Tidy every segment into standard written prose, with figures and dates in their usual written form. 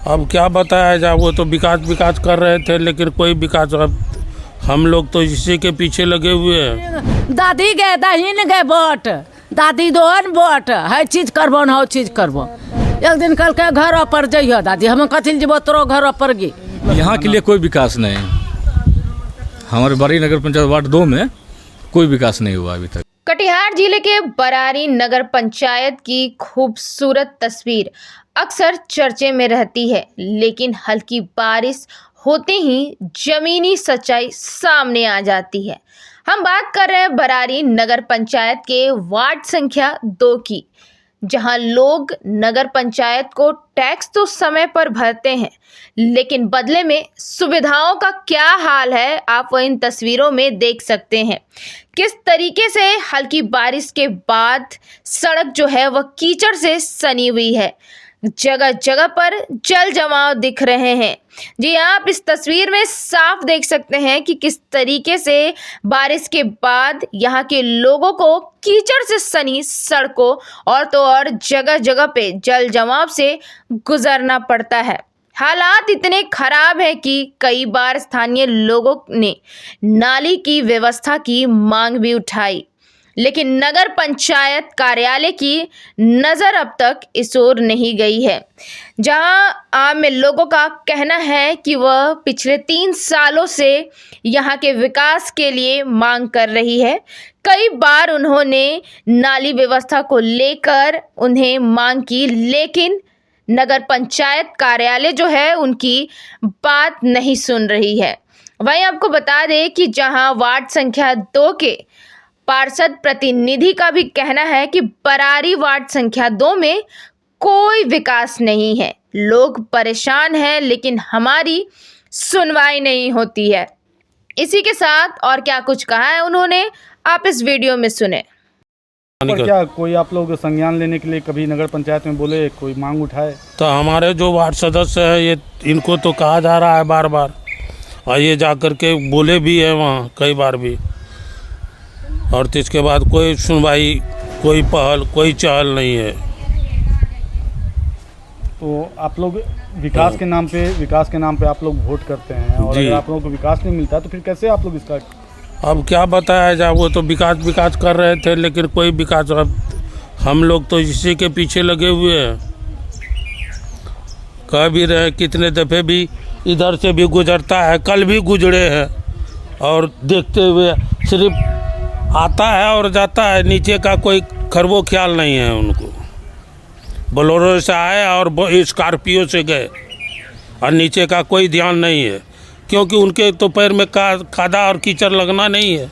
अब क्या बताया जाए, वो तो विकास कर रहे थे, लेकिन कोई विकास, अब हम लोग तो इसी के पीछे लगे हुए हैं। दादी गए दहीन गए वोट, दादी दोहन वोट है चीज करबो न हो चीज करबो। एक दिन कल के घर पर जइयो दादी, हम कथी जीवो तोरो घर पर गी। यहाँ के लिए कोई विकास नहीं, हमारे बरारी नगर पंचायत वार्ड 2 में कोई विकास नहीं हुआ अभी तक। कटिहार जिले के बरारी नगर पंचायत की खूबसूरत तस्वीर अक्सर चर्चे में रहती है, लेकिन हल्की बारिश होते ही जमीनी सच्चाई सामने आ जाती है। हम बात कर रहे हैं बरारी नगर पंचायत के वार्ड संख्या 2 की, जहां लोग नगर पंचायत को टैक्स तो समय पर भरते हैं, लेकिन बदले में सुविधाओं का क्या हाल है आप वो इन तस्वीरों में देख सकते हैं। किस तरीके से हल्की बारिश के बाद सड़क जो है वह कीचड़ से सनी हुई है, जगह जगह पर जल जमाव दिख रहे हैं। जी आप इस तस्वीर में साफ देख सकते हैं कि किस तरीके से बारिश के बाद यहाँ के लोगों को कीचड़ से सनी सड़कों और तो और जगह जगह पे जल जमाव से गुजरना पड़ता है। हालात इतने खराब है कि कई बार स्थानीय लोगों ने नाली की व्यवस्था की मांग भी उठाई, लेकिन नगर पंचायत कार्यालय की नज़र अब तक इस ओर नहीं गई है। जहां आम लोगों का कहना है कि वह पिछले 3 सालों से यहां के विकास के लिए मांग कर रही है। कई बार उन्होंने नाली व्यवस्था को लेकर उन्हें मांग की, लेकिन नगर पंचायत कार्यालय जो है उनकी बात नहीं सुन रही है। वहीं आपको बता दें कि जहां वार्ड संख्या 2 के पार्षद प्रतिनिधि का भी कहना है कि बरारी वार्ड संख्या 2 में कोई विकास नहीं है, लोग परेशान हैं, लेकिन हमारी सुनवाई नहीं होती है। इसी के साथ और क्या कुछ कहा है उन्होंने, आप इस वीडियो में सुने। और क्या कोई आप लोग संज्ञान लेने के लिए कभी नगर पंचायत में बोले, कोई मांग उठाए? तो हमारे जो वार्ड सदस्य है, ये इनको तो कहा जा रहा है बार बार, और ये जा कर के बोले भी है वहाँ कई बार भी, और तो इसके बाद कोई सुनवाई, कोई पहल, कोई चहल नहीं है। तो आप लोग विकास के नाम पे आप लोग वोट करते हैं, और अगर आप लोगों को विकास नहीं मिलता तो फिर कैसे आप लोग इसका? अब क्या बताया जाए, वो तो विकास कर रहे थे, लेकिन कोई विकास, अब हम लोग तो इसी के पीछे लगे हुए हैं। कह भी रहे, कितने दफ़े भी इधर से भी गुजरता है, कल भी गुजरे हैं, और देखते हुए सिर्फ आता है और जाता है, नीचे का कोई खरबो ख्याल नहीं है उनको। बोलेरो से आए और स्कॉर्पियो से गए, और नीचे का कोई ध्यान नहीं है, क्योंकि उनके तो पैर में खादा और कीचड़ लगना नहीं है।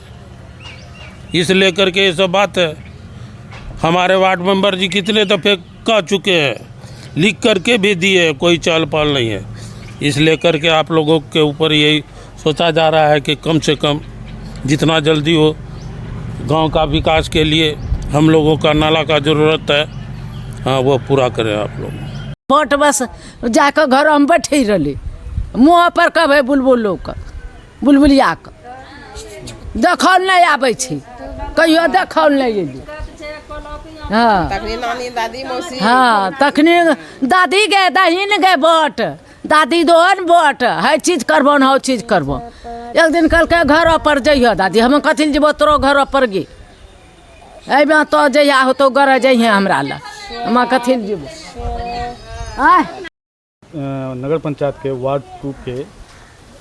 इस लेकर के ये सब बात है। हमारे वार्ड मेंबर जी कितने दफ़े कह चुके हैं, लिख करके भी दिए, कोई चल पहल नहीं है। इस लेकर के आप लोगों के ऊपर यही सोचा जा रहा है कि कम से कम जितना जल्दी हो गांव का विकास के लिए हम लोगों का नाला का ज़रूरत है, हाँ वो पूरा करें आप लोग। वोट बस जाकर घर में बैठे रही, मुँह पर कहे बुलबुलिया के देखल नहीं आबै छी, कहियो देखल नहीं एली। हाँ तखनी नानी दादी मौसी, हाँ तखनी दादी गए दहीन गए वोट, दादी दोहन वोट है चीज करबो न हो चीज करबो। एक दिन कल के घर पर जइयो दादी, हम कथी जीवो तोरो घर पर गी। अइबे तो जहिया हो तो घर जइहे हमरा ला, हम कथी जीवो। नगर पंचायत के वार्ड 2 के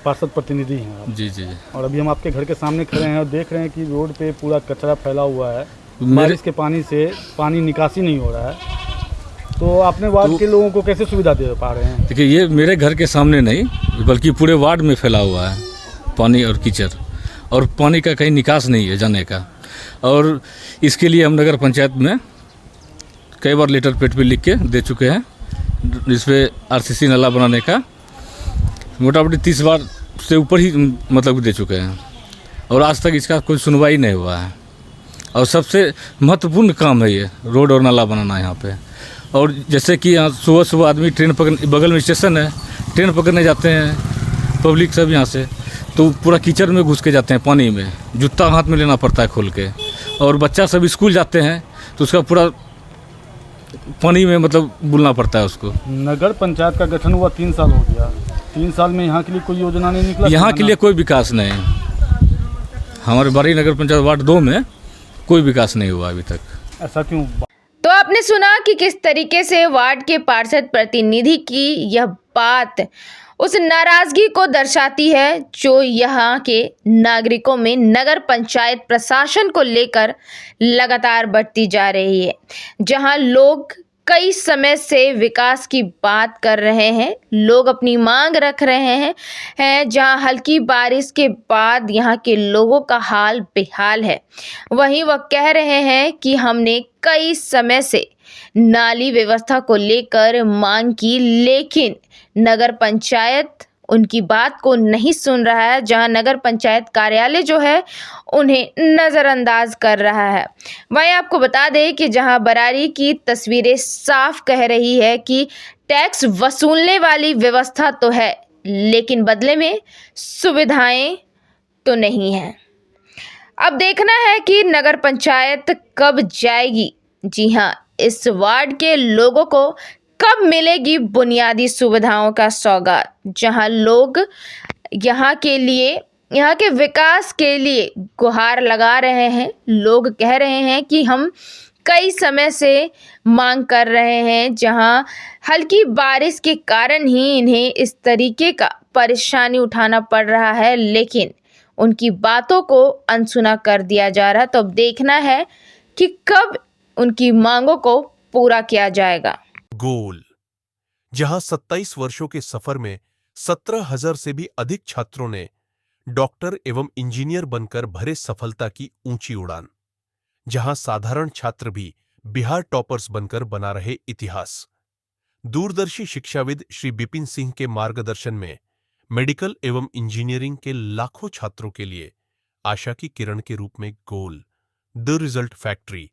पार्षद प्रतिनिधि हैं आप। जी जी जी। और अभी हम आपके घर के सामने खड़े हैं और देख रहे हैं कि रोड पे पूरा कचरा फैला हुआ है, बारिश के पानी से पानी निकासी नहीं हो रहा है। तो आपने वार्ड के लोगों को कैसे सुविधा दे पा रहे हैं? देखिए, ये मेरे घर के सामने नहीं बल्कि पूरे वार्ड में फैला हुआ है पानी और कीचड़, और पानी का कहीं निकास नहीं है जाने का। और इसके लिए हम नगर पंचायत में कई बार लेटर पेड पे लिख के दे चुके हैं, इस पर आरसीसी नाला बनाने का मोटामोटी 30 बार से ऊपर ही मतलब दे चुके हैं, और आज तक इसका कोई सुनवाई नहीं हुआ है। और सबसे महत्वपूर्ण काम है ये रोड और नाला बनाना यहाँ पे। और जैसे कि यहाँ सुबह सुबह आदमी ट्रेन पकड़, बगल में स्टेशन है, ट्रेन पकड़ने जाते हैं पब्लिक सब यहाँ से, तो पूरा कीचड़ में घुस के जाते हैं पानी में, जूता हाथ में लेना पड़ता है खोल के। और बच्चा सब स्कूल जाते हैं तो उसका पूरा पानी में मतलब बुलना पड़ता है उसको। नगर पंचायत का गठन हुआ 3 साल हो गया, 3 साल में यहाँ के लिए कोई योजना नहीं निकला? यहाँ के लिए कोई विकास नहीं। हमारे बरारी नगर पंचायत वार्ड 2 में कोई विकास नहीं हुआ अभी तक। ऐसा क्यों? तो आपने सुना कि किस तरीके से वार्ड के पार्षद प्रतिनिधि की यह बात उस नाराजगी को दर्शाती है जो यहाँ के नागरिकों में नगर पंचायत प्रशासन को लेकर लगातार बढ़ती जा रही है। जहाँ लोग कई समय से विकास की बात कर रहे हैं, लोग अपनी मांग रख रहे हैं जहां हल्की बारिश के बाद यहां के लोगों का हाल बेहाल है। वहीं वह कह रहे हैं कि हमने कई समय से नाली व्यवस्था को लेकर मांग की, लेकिन नगर पंचायत उनकी बात को नहीं सुन रहा है। जहां नगर पंचायत कार्यालय जो है उन्हें नज़रअंदाज कर रहा है। वहीं आपको बता दें कि जहां बरारी की तस्वीरें साफ कह रही है कि टैक्स वसूलने वाली व्यवस्था तो है, लेकिन बदले में सुविधाएं तो नहीं है। अब देखना है कि नगर पंचायत कब जाएगी। जी हाँ, इस वार्ड के लोगों को कब मिलेगी बुनियादी सुविधाओं का सौगात, जहां लोग यहाँ के विकास के लिए गुहार लगा रहे हैं। लोग कह रहे हैं कि हम कई समय से मांग कर रहे हैं, जहां हल्की बारिश के कारण ही इन्हें इस तरीके का परेशानी उठाना पड़ रहा है, लेकिन उनकी बातों को अनसुना कर दिया जा रहा है। तो अब देखना है कि कब उनकी मांगों को पूरा किया जाएगा। गोल, जहां 27 वर्षों के सफर में 17,000 से भी अधिक छात्रों ने डॉक्टर एवं इंजीनियर बनकर भरे सफलता की ऊंची उड़ान, जहां साधारण छात्र भी बिहार टॉपर्स बनकर बना रहे इतिहास। दूरदर्शी शिक्षाविद श्री बिपिन सिंह के मार्गदर्शन में मेडिकल एवं इंजीनियरिंग के लाखों छात्रों के लिए आशा की किरण के रूप में गोल, द रिजल्ट फैक्ट्री